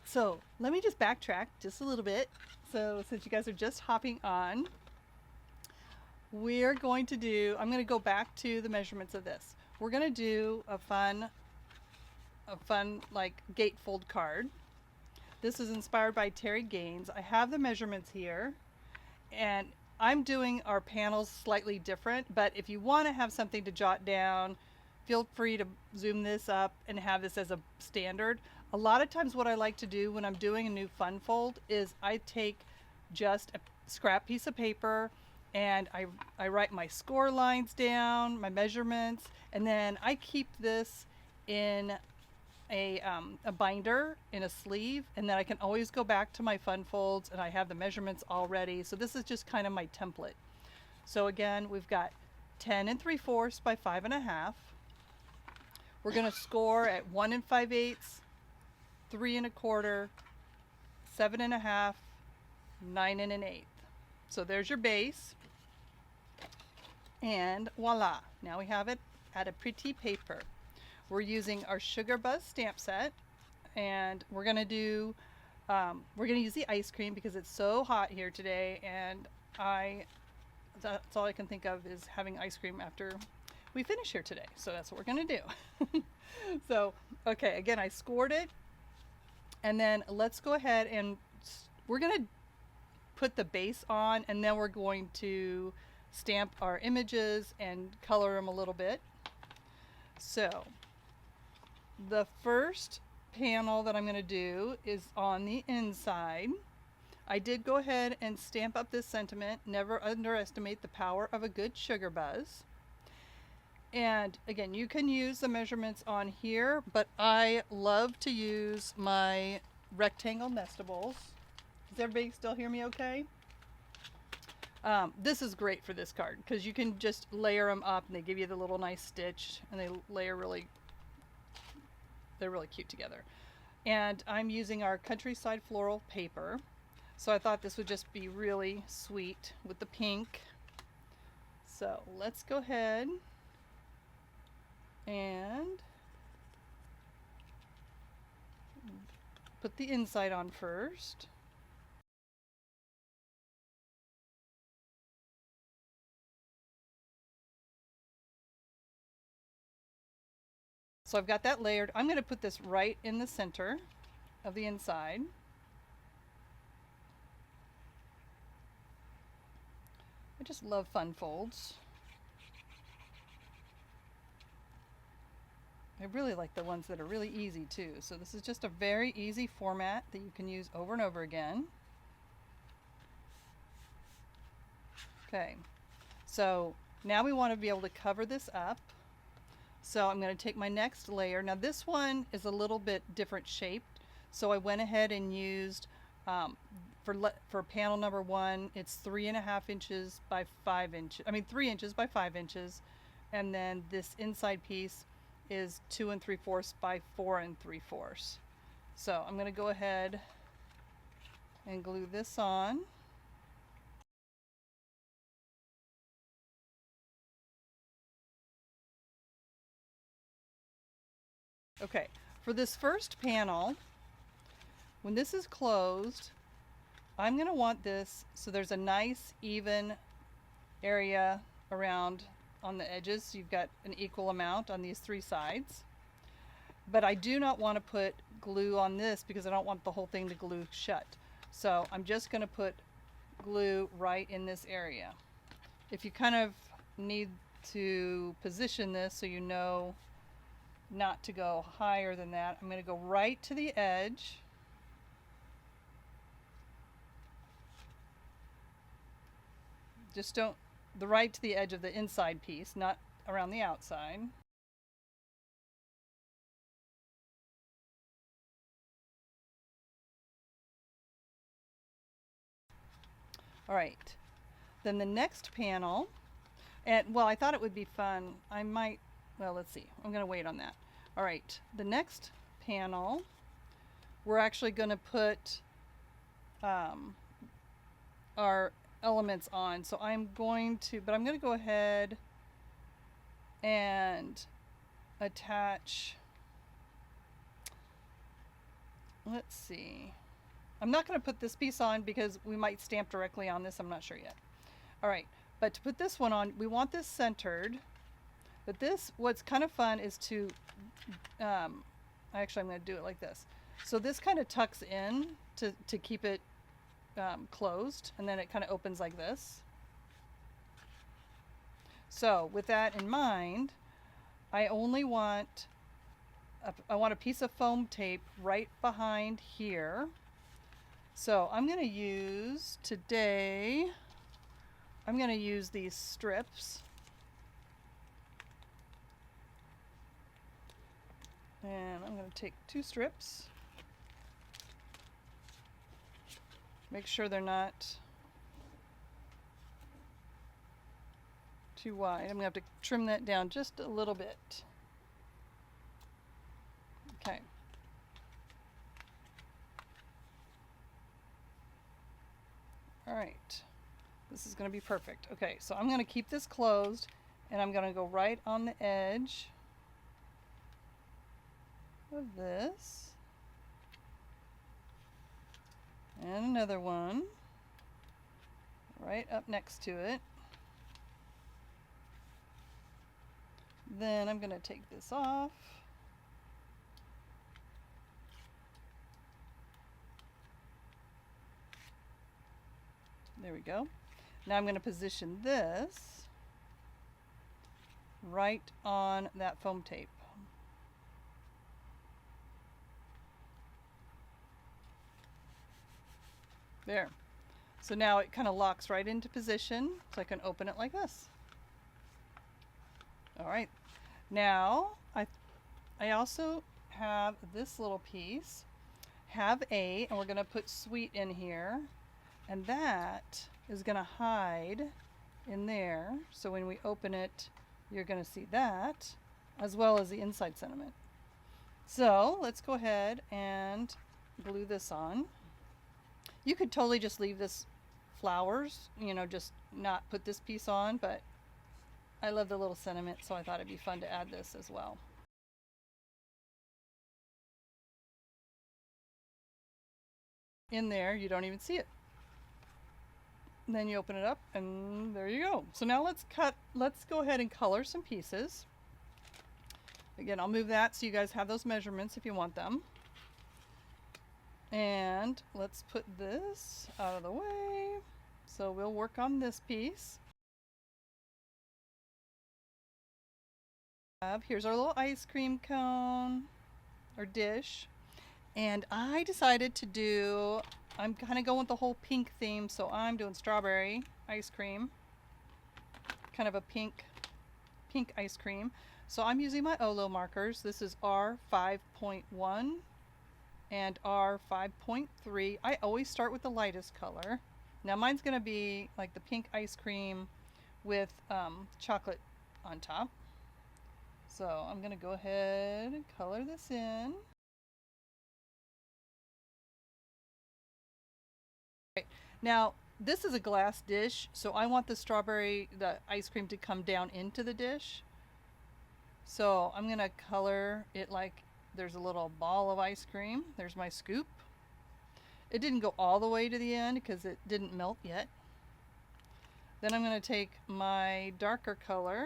So let me just backtrack just a little bit. So since you guys are just hopping on, I'm going to go back to the measurements of this. We're going to do a fun like gatefold card. This is inspired by Terry Gaines. I have the measurements here, and I'm doing our panels slightly different, but if you want to have something to jot down, feel free to zoom this up and have this as a standard. A lot of times what I like to do when I'm doing a new fun fold is I take just a scrap piece of paper and I write my score lines down, my measurements, and then I keep this in a binder in a sleeve, and then I can always go back to my fun folds and I have the measurements already. So this is just kind of my template. So again, we've got 10 and 3/4 by 5.5. We're going to score at 1 5/8, 3 1/4, 7.5, 9 1/8. So there's your base, and voila, now we have it at a pretty paper. We're using our Sugar Buzz stamp set, and we're gonna use the ice cream because it's so hot here today, and that's all I can think of is having ice cream after we finish here today. So that's what we're gonna do. So, okay, again, I scored it, and then let's go ahead and we're gonna put the base on, and then we're going to stamp our images and color them a little bit. So the first panel that I'm going to do is on the inside. I did go ahead and stamp up this sentiment: never underestimate the power of a good sugar buzz. And again, you can use the measurements on here, but I love to use my rectangle nestables. Does everybody still hear me okay? This is great for this card because you can just layer them up and they give you the little nice stitch, and they layer they're really cute together. And I'm using our Countryside Floral paper. So I thought this would just be really sweet with the pink. So let's go ahead and put the inside on first. So I've got that layered. I'm going to put this right in the center of the inside. I just love fun folds. I really like the ones that are really easy too. So this is just a very easy format that you can use over and over again. Okay, so now we want to be able to cover this up. So I'm going to take my next layer. Now this one is a little bit different shaped, so I went ahead and used for panel number 1, it's 3.5 inches by 5 inches. 3 inches by 5 inches, and then this inside piece is 2 3/4 by 4 3/4. So I'm going to go ahead and glue this on. Okay, for this first panel, when this is closed, I'm going to want this so there's a nice even area around on the edges. So you've got an equal amount on these 3 sides. But I do not want to put glue on this because I don't want the whole thing to glue shut. So I'm just going to put glue right in this area. If you kind of need to position this so you know not to go higher than that, I'm going to go right to the edge. Just don't, right to the edge of the inside piece, not around the outside. All right, then the next panel, and well, I thought it would be fun. Let's see, I'm going to wait on that. All right, the next panel, we're actually going to put our elements on. So I'm going to go ahead and attach let's see. I'm not going to put this piece on because we might stamp directly on this. I'm not sure yet. All right, but to put this one on, we want this centered. But this, what's kind of fun is to, actually I'm going to do it like this. So this kind of tucks in to keep it closed, and then it kind of opens like this. So with that in mind, I only want a piece of foam tape right behind here. So I'm going to use today, I'm going to use these strips. And I'm going to take 2 strips. Make sure they're not too wide. I'm going to have to trim that down just a little bit. Okay. All right. This is going to be perfect. Okay, so I'm going to keep this closed, and I'm going to go right on the edge of this. And another one right up next to it. Then I'm going to take this off. There we go. Now I'm going to position this right on that foam tape. There. So now it kind of locks right into position, so I can open it like this. All right. Now I also have this little piece, have A, and we're going to put sweet in here, and that is going to hide in there. So when we open it, you're going to see that, as well as the inside sentiment. So let's go ahead and glue this on. You could totally just leave this flowers, you know, just not put this piece on, but I love the little sentiment, so I thought it'd be fun to add this as well. In there, you don't even see it. And then you open it up, and there you go. So now let's go ahead and color some pieces. Again, I'll move that so you guys have those measurements if you want them. And let's put this out of the way. So we'll work on this piece. Here's our little ice cream cone or dish. And I decided to do, I'm kind of going with the whole pink theme, so I'm doing strawberry ice cream. Kind of a pink ice cream. So I'm using my Olo markers. This is R5.1 and R5.3. I always start with the lightest color. Now mine's going to be like the pink ice cream with chocolate on top. So I'm going to go ahead and color this in. Now, this is a glass dish, so I want the ice cream to come down into the dish. So I'm going to color it like there's a little ball of ice cream. There's my scoop. It didn't go all the way to the end because it didn't melt yet. Then I'm going to take my darker color.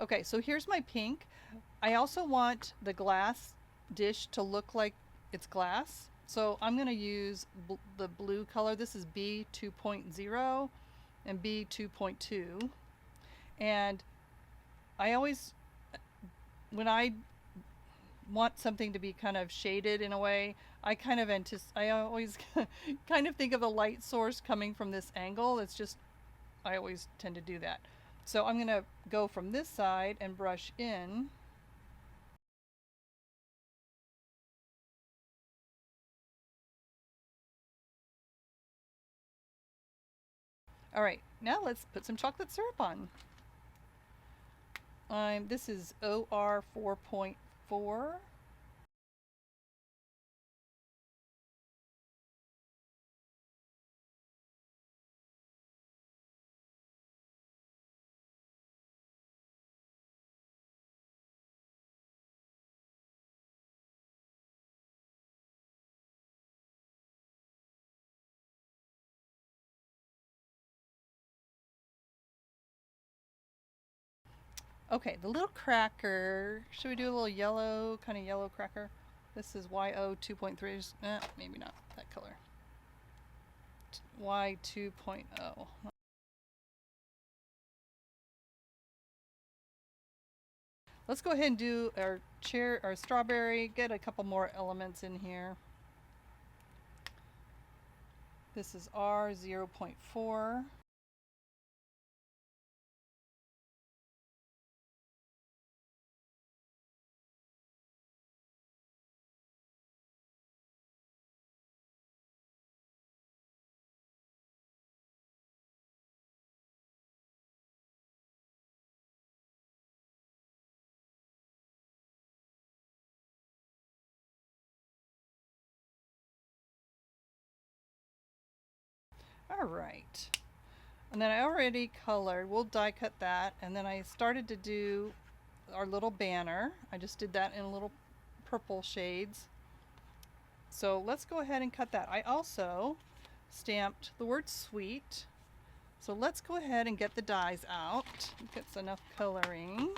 Okay, so here's my pink. I also want the glass dish to look like it's glass. So I'm going to use the blue color. This is B2.0 and B2.2. And I always, when I want something to be kind of shaded in a way, I always kind of think of a light source coming from this angle. It's just, I always tend to do that. So I'm going to go from this side and brush in. All right, now let's put some chocolate syrup on. This is OR 4.4. Okay, the little cracker. Should we do a little yellow, kind of yellow cracker? This is YO 2.3. Maybe not that color. Y 2.0. Let's go ahead and do our strawberry. Get a couple more elements in here. This is R 0.4. All right. And then I already colored. We'll die cut that. And then I started to do our little banner. I just did that in little purple shades. So let's go ahead and cut that. I also stamped the word sweet. So let's go ahead and get the dies out. Get enough coloring.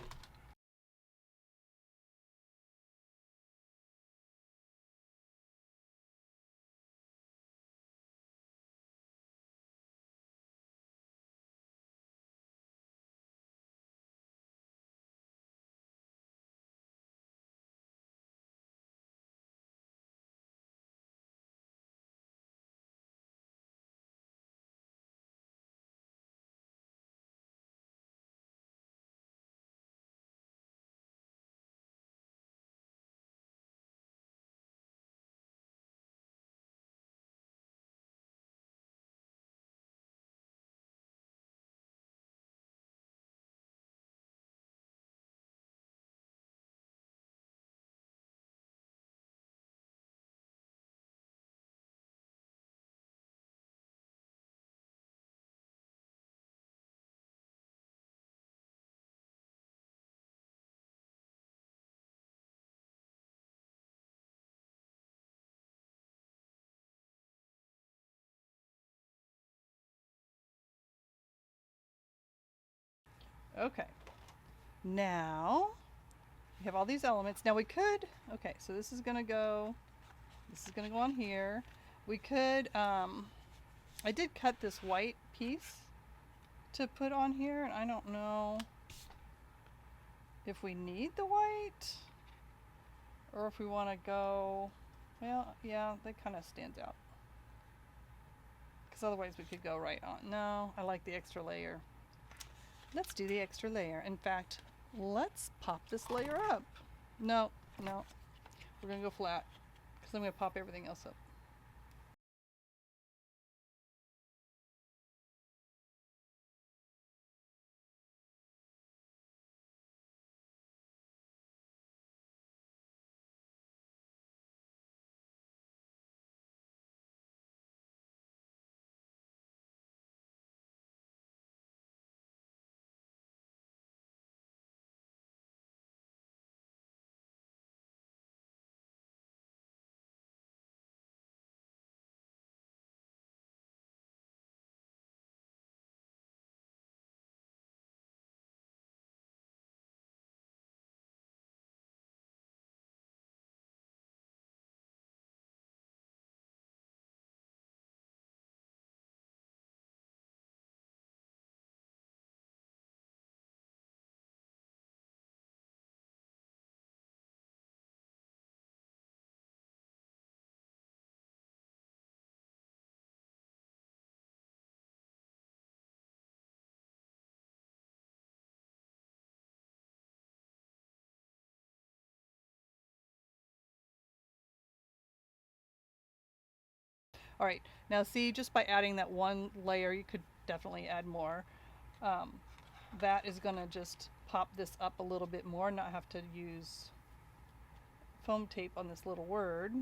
Okay. Now we have all these elements. Now we could, okay, so this is going to go on here. We could, I did cut this white piece to put on here, and I don't know if we need the white or if we want to go, well, yeah, that kind of stands out. Because otherwise we could go right on. No, I like the extra layer. Let's do the extra layer. In fact, let's pop this layer up. No, no, we're going to go flat because I'm going to pop everything else up. All right, now see, just by adding that one layer, you could definitely add more. That is going to just pop this up a little bit more, not have to use foam tape on this little word.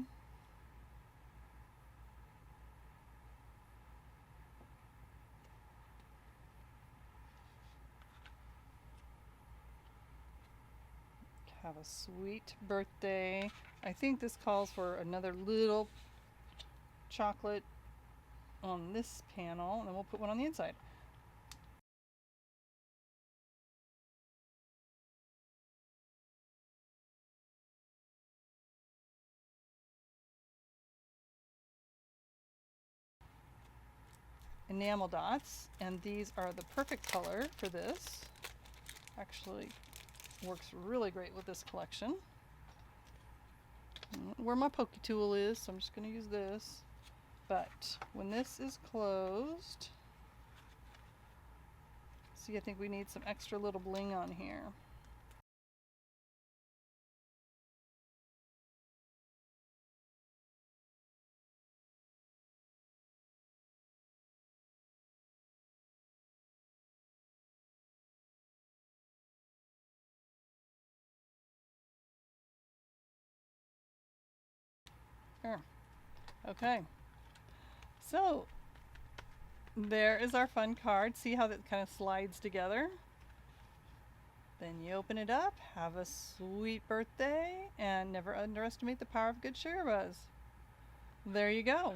Have a sweet birthday. I think this calls for another little chocolate on this panel, and then we'll put one on the inside. enamel dots, and these are the perfect color for this. Actually works really great with this collection. Where my pokey tool is, so I'm just going to use this. But when this is closed, see, I think we need some extra little bling on here. Here. Okay. So there is our fun card. See how that kind of slides together? Then you open it up, have a sweet birthday, and never underestimate the power of good sugar buzz. There you go.